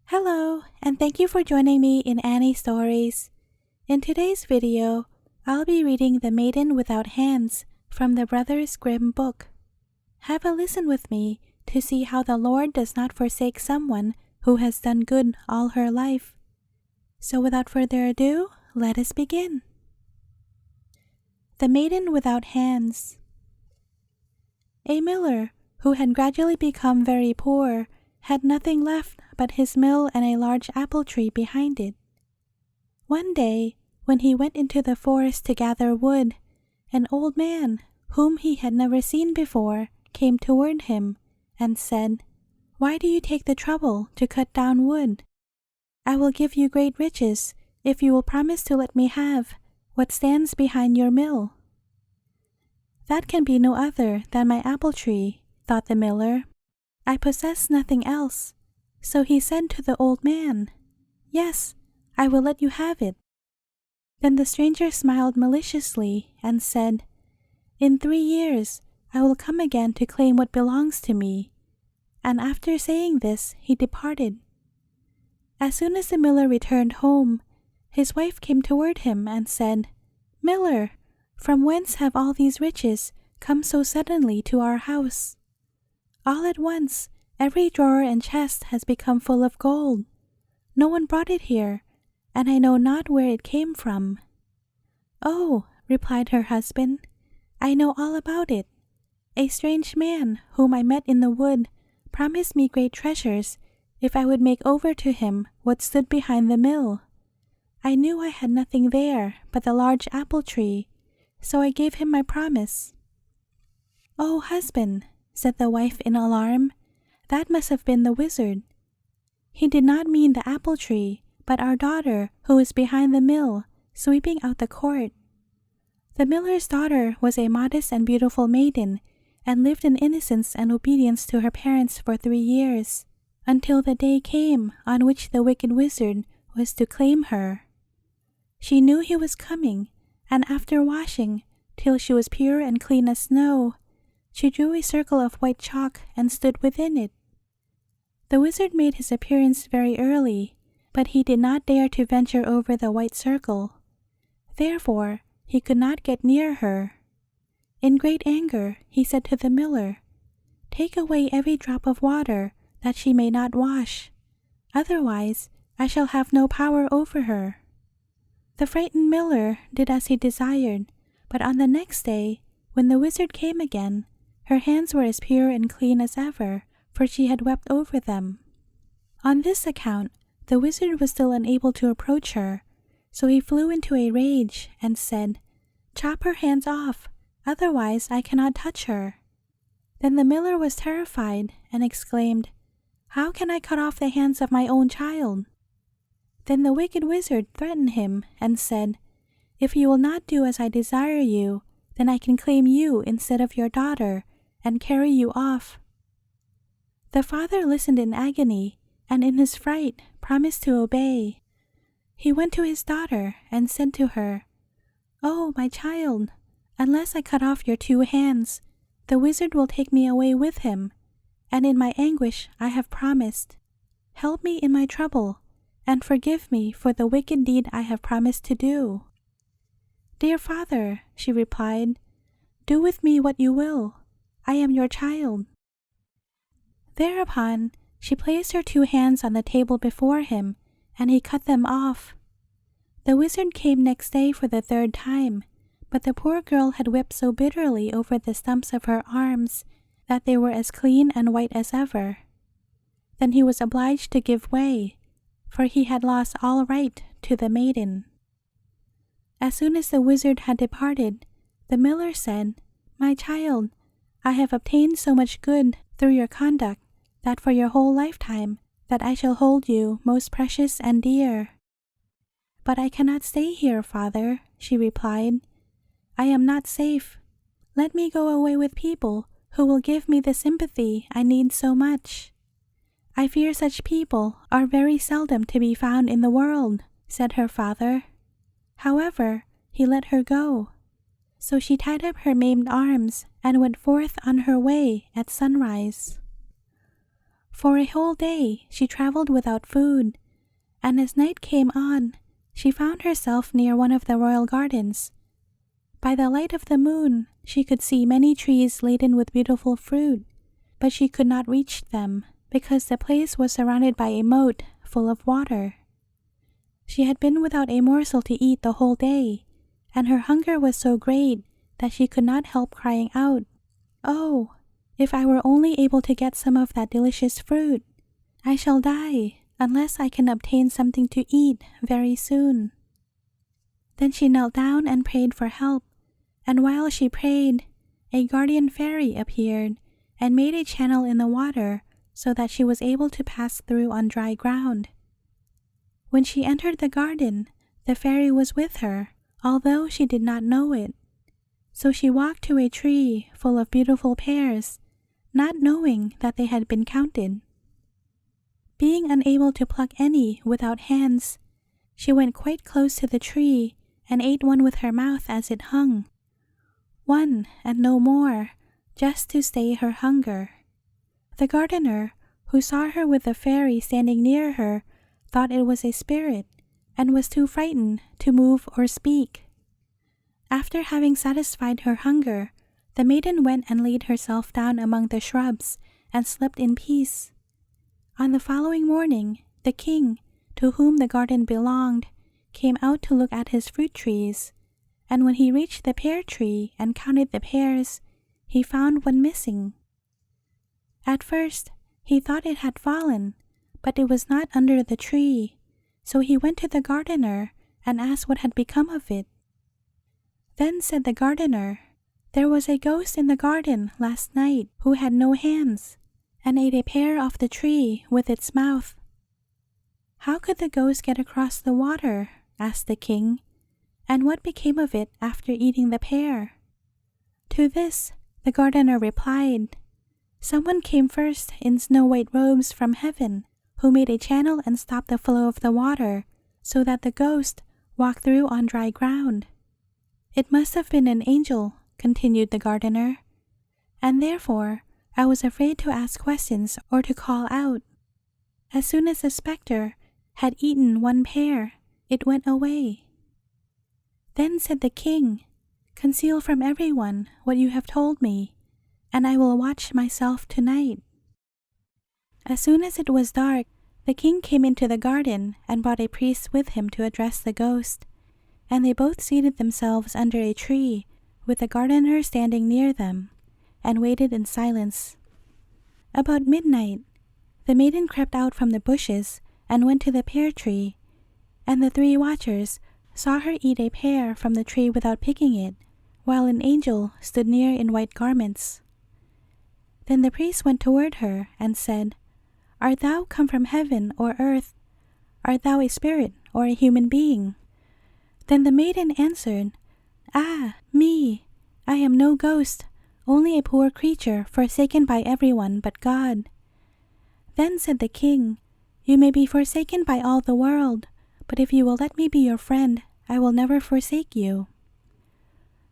Hello, and thank you for joining me in Annie Stories. In today's video, I'll be reading The Maiden Without Hands from the Brothers Grimm book. Have a listen with me to see how the Lord does not forsake someone who has done good all her life. So without further ado, let us begin. The Maiden Without Hands. A miller, who had gradually become very poor, had nothing left but his mill and a large apple tree behind it. One day, when he went into the forest to gather wood, an old man, whom he had never seen before, came toward him and said, "Why do you take the trouble to cut down wood? I will give you great riches if you will promise to let me have what stands behind your mill." "That can be no other than my apple tree," thought the miller. "I possess nothing else." So he said to the old man, "Yes, I will let you have it." Then the stranger smiled maliciously and said, "In 3 years I will come again to claim what belongs to me." And after saying this, he departed. As soon as the miller returned home, his wife came toward him and said, "Miller, from whence have all these riches come so suddenly to our house? All at once, every drawer and chest has become full of gold. No one brought it here, and I know not where it came from." "Oh," replied her husband, "I know all about it. A strange man whom I met in the wood promised me great treasures if I would make over to him what stood behind the mill. I knew I had nothing there but the large apple tree, so I gave him my promise." "Oh, husband," said the wife in alarm, "that must have been the wizard. He did not mean the apple tree, but our daughter who is behind the mill, sweeping out the court." The miller's daughter was a modest and beautiful maiden, and lived in innocence and obedience to her parents for 3 years, until the day came on which the wicked wizard was to claim her. She knew he was coming, and after washing till she was pure and clean as snow, she drew a circle of white chalk and stood within it. The wizard made his appearance very early, but he did not dare to venture over the white circle. Therefore, he could not get near her. In great anger, he said to the miller, "Take away every drop of water, that she may not wash. Otherwise, I shall have no power over her." The frightened miller did as he desired, but on the next day, when the wizard came again, her hands were as pure and clean as ever, for she had wept over them. On this account, the wizard was still unable to approach her, so he flew into a rage and said, "Chop her hands off, otherwise I cannot touch her." Then the miller was terrified and exclaimed, "How can I cut off the hands of my own child?" Then the wicked wizard threatened him and said, "If you will not do as I desire you, then I can claim you instead of your daughter and carry you off." The father listened in agony, and in his fright promised to obey. He went to his daughter and said to her, "Oh, my child, unless I cut off your 2 hands, the wizard will take me away with him, and in my anguish I have promised. Help me in my trouble, and forgive me for the wicked deed I have promised to do." "Dear father," she replied, "do with me what you will. I am your child." Thereupon, she placed her 2 hands on the table before him, and he cut them off. The wizard came next day for the 3rd time, but the poor girl had wept so bitterly over the stumps of her arms that they were as clean and white as ever. Then he was obliged to give way, for he had lost all right to the maiden. As soon as the wizard had departed, the miller said, "My child, I have obtained so much good through your conduct that for your whole lifetime that I shall hold you most precious and dear." "But I cannot stay here, father," she replied. "I am not safe. Let me go away with people who will give me the sympathy I need so much." "I fear such people are very seldom to be found in the world," said her father. However, he let her go. So she tied up her maimed arms and went forth on her way at sunrise. For a whole day she traveled without food, and as night came on, she found herself near one of the royal gardens. By the light of the moon, she could see many trees laden with beautiful fruit, but she could not reach them because the place was surrounded by a moat full of water. She had been without a morsel to eat the whole day, and her hunger was so great that she could not help crying out, "Oh, if I were only able to get some of that delicious fruit! I shall die unless I can obtain something to eat very soon." Then she knelt down and prayed for help, and while she prayed, a guardian fairy appeared and made a channel in the water so that she was able to pass through on dry ground. When she entered the garden, the fairy was with her, although she did not know it. So she walked to a tree full of beautiful pears, not knowing that they had been counted. Being unable to pluck any without hands, she went quite close to the tree and ate one with her mouth as it hung. One and no more, just to stay her hunger. The gardener, who saw her with the fairy standing near her, thought it was a spirit, and was too frightened to move or speak. After having satisfied her hunger, the maiden went and laid herself down among the shrubs and slept in peace. On the following morning, the king, to whom the garden belonged, came out to look at his fruit trees, and when he reached the pear tree and counted the pears, he found one missing. At first, he thought it had fallen, but it was not under the tree, so he went to the gardener and asked what had become of it. Then said the gardener, "There was a ghost in the garden last night who had no hands, and ate a pear off the tree with its mouth." "How could the ghost get across the water?" asked the king, "and what became of it after eating the pear?" To this, the gardener replied, "Someone came first in snow-white robes from heaven, who made a channel and stopped the flow of the water, so that the ghost walked through on dry ground." "It must have been an angel," continued the gardener, "and therefore I was afraid to ask questions or to call out. As soon as the spectre had eaten one pear, it went away." Then said the king, "Conceal from everyone what you have told me, and I will watch myself tonight." As soon as it was dark, the king came into the garden and brought a priest with him to address the ghost, and they both seated themselves under a tree, with the gardener standing near them, and waited in silence. About midnight, the maiden crept out from the bushes and went to the pear tree, and the three watchers saw her eat a pear from the tree without picking it, while an angel stood near in white garments. Then the priest went toward her and said, "Art thou come from heaven or earth? Art thou a spirit or a human being?" Then the maiden answered, "Ah, me! I am no ghost, only a poor creature forsaken by everyone but God." Then said the king, "You may be forsaken by all the world, but if you will let me be your friend, I will never forsake you."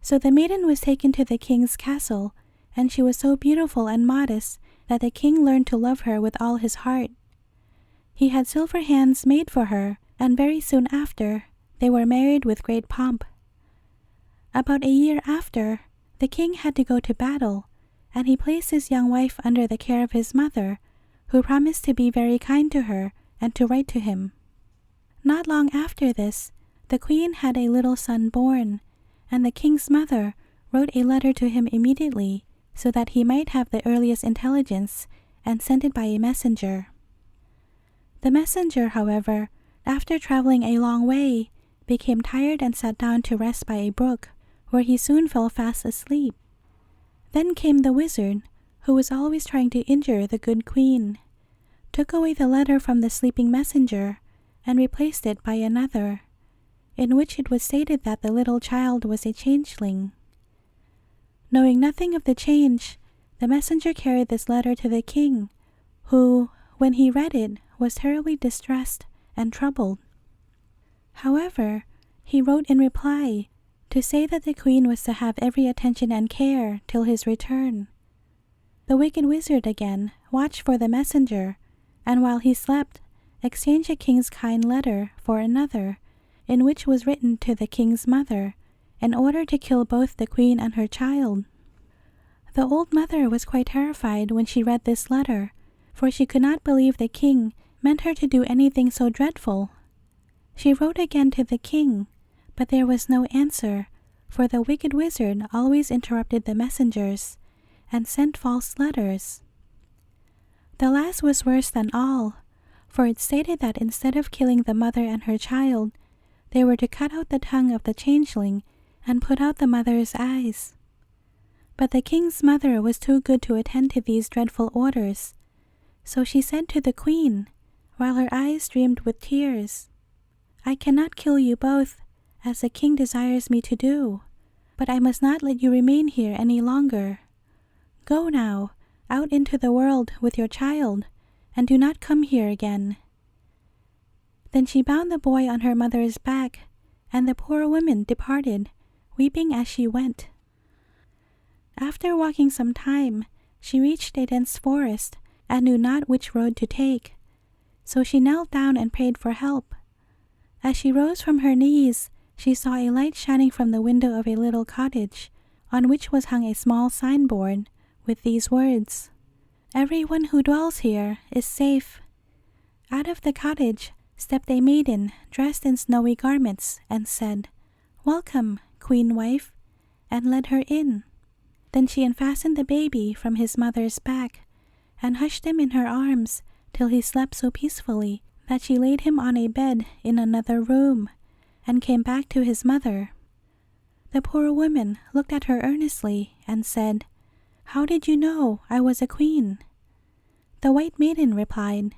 So the maiden was taken to the king's castle, and she was so beautiful and modest that the king learned to love her with all his heart. He had silver hands made for her, and very soon after, they were married with great pomp. About a year after, the king had to go to battle, and he placed his young wife under the care of his mother, who promised to be very kind to her and to write to him. Not long after this, the queen had a little son born, and the king's mother wrote a letter to him immediately so that he might have the earliest intelligence and sent it by a messenger. The messenger, however, after traveling a long way, became tired and sat down to rest by a brook, where he soon fell fast asleep. Then came the wizard, who was always trying to injure the good queen, took away the letter from the sleeping messenger, and replaced it by another, in which it was stated that the little child was a changeling. Knowing nothing of the change, the messenger carried this letter to the king, who, when he read it, was terribly distressed and troubled. However, he wrote in reply to say that the queen was to have every attention and care till his return. The wicked wizard again watched for the messenger, and while he slept, exchanged a king's kind letter for another, in which was written to the king's mother, in order to kill both the queen and her child. The old mother was quite terrified when she read this letter, for she could not believe the king meant her to do anything so dreadful. She wrote again to the king, but there was no answer, for the wicked wizard always interrupted the messengers and sent false letters. The last was worse than all, for it stated that instead of killing the mother and her child, they were to cut out the tongue of the changeling and put out the mother's eyes. But the king's mother was too good to attend to these dreadful orders, so she said to the queen, while her eyes streamed with tears, "I cannot kill you both, as the king desires me to do, but I must not let you remain here any longer. Go now, out into the world with your child, and do not come here again." Then she bound the boy on her mother's back, and the poor woman departed, weeping as she went. After walking some time, she reached a dense forest, and knew not which road to take, so she knelt down and prayed for help. As she rose from her knees, she saw a light shining from the window of a little cottage, on which was hung a small signboard, with these words, "Everyone who dwells here is safe." Out of the cottage stepped a maiden dressed in snowy garments, and said, "Welcome, queen wife," and led her in. Then she unfastened the baby from his mother's back, and hushed him in her arms till he slept so peacefully that she laid him on a bed in another room, and came back to his mother. The poor woman looked at her earnestly, and said, "How did you know I was a queen?" The white maiden replied,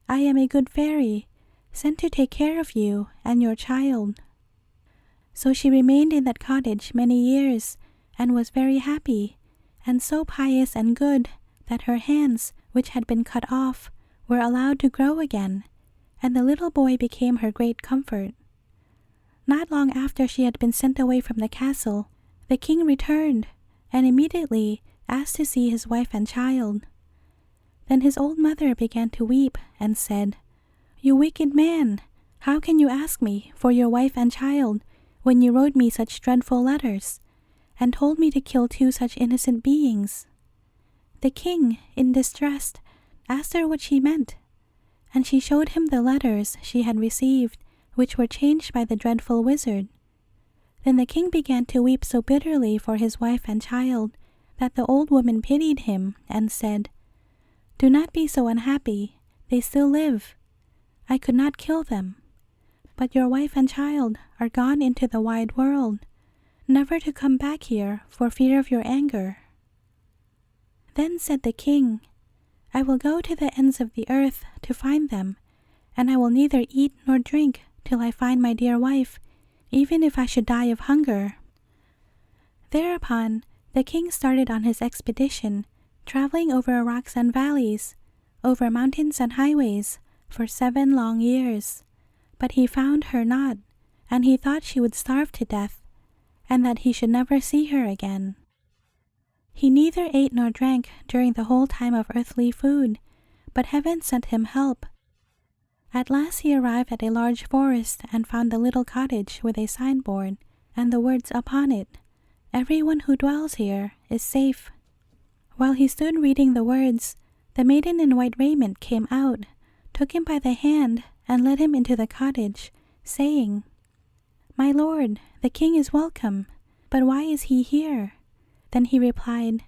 "I am a good fairy, sent to take care of you and your child." So she remained in that cottage many years, and was very happy, and so pious and good that her hands, which had been cut off, were allowed to grow again, and the little boy became her great comfort. Not long after she had been sent away from the castle, the king returned, and immediately asked to see his wife and child. Then his old mother began to weep, and said, "You wicked man, how can you ask me for your wife and child when you wrote me such dreadful letters, and told me to kill two such innocent beings?" The king, in distress, asked her what she meant, and she showed him the letters she had received, which were changed by the dreadful wizard. Then the king began to weep so bitterly for his wife and child that the old woman pitied him, and said, "Do not be so unhappy, they still live. I could not kill them, but your wife and child are gone into the wide world, never to come back here for fear of your anger." Then said the king, "I will go to the ends of the earth to find them, and I will neither eat nor drink till I find my dear wife, even if I should die of hunger." Thereupon the king started on his expedition, traveling over rocks and valleys, over mountains and highways, for 7 long years. But he found her not, and he thought she would starve to death, and that he should never see her again. He neither ate nor drank during the whole time of earthly food, but heaven sent him help. At last he arrived at a large forest and found the little cottage with a signboard, and the words upon it, "Everyone who dwells here is safe." While he stood reading the words, the maiden in white raiment came out, took him by the hand, and led him into the cottage, saying, "My lord, the king is welcome, but why is he here?" Then he replied,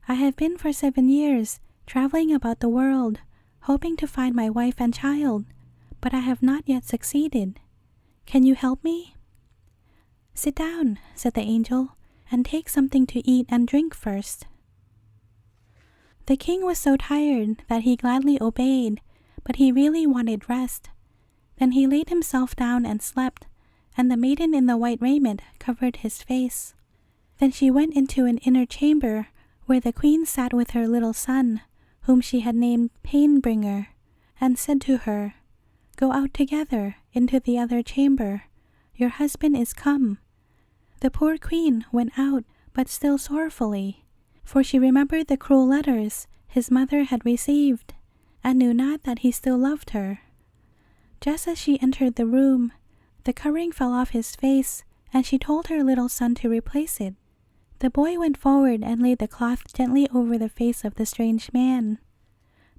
"I have been for 7 years traveling about the world, hoping to find my wife and child, but I have not yet succeeded. Can you help me?" "Sit down," said the angel, "and take something to eat and drink first." The king was so tired that he gladly obeyed, but he really wanted rest. Then he laid himself down and slept, and the maiden in the white raiment covered his face. Then she went into an inner chamber, where the queen sat with her little son, whom she had named Pain-bringer, and said to her, "Go out together into the other chamber. Your husband is come." The poor queen went out, but still sorrowfully. for she remembered the cruel letters his mother had received, and knew not that he still loved her. Just as she entered the room, the covering fell off his face, and she told her little son to replace it. The boy went forward and laid the cloth gently over the face of the strange man.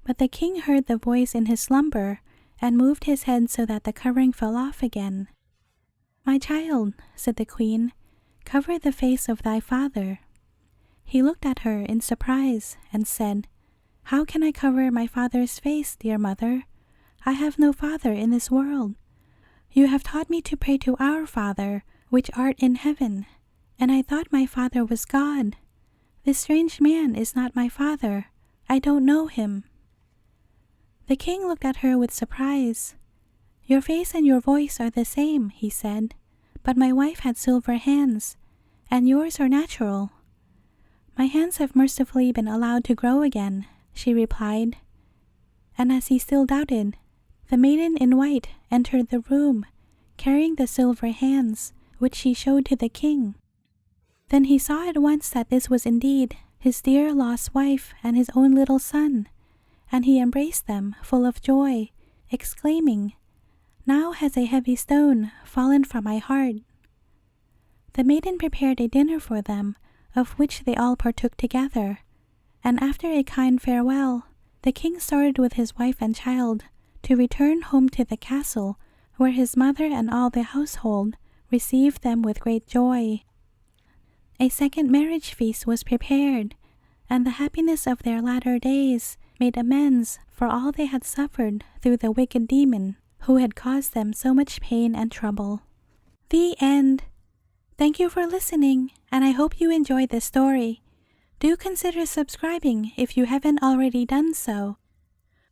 But the king heard the voice in his slumber, and moved his head so that the covering fell off again. "My child," said the queen, "cover the face of thy father." He looked at her in surprise, and said, "How can I cover my father's face, dear mother? I have no father in this world. You have taught me to pray to our Father, which art in heaven, and I thought my father was God. This strange man is not my father. I don't know him." The king looked at her with surprise. "Your face and your voice are the same," he said, "but my wife had silver hands, and yours are natural." "My hands have mercifully been allowed to grow again," she replied. And as he still doubted, the maiden in white entered the room, carrying the silver hands, which she showed to the king. Then he saw at once that this was indeed his dear lost wife and his own little son, and he embraced them, full of joy, exclaiming, "Now has a heavy stone fallen from my heart." The maiden prepared a dinner for them, of which they all partook together, and after a kind farewell, the king started with his wife and child to return home to the castle, where his mother and all the household received them with great joy. A second marriage feast was prepared, and the happiness of their latter days made amends for all they had suffered through the wicked demon who had caused them so much pain and trouble. The end. Thank you for listening, and I hope you enjoyed this story. Do consider subscribing if you haven't already done so.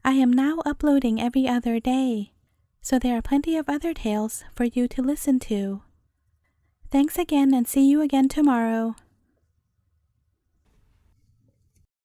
I am now uploading every other day, so there are plenty of other tales for you to listen to. Thanks again, and see you again tomorrow.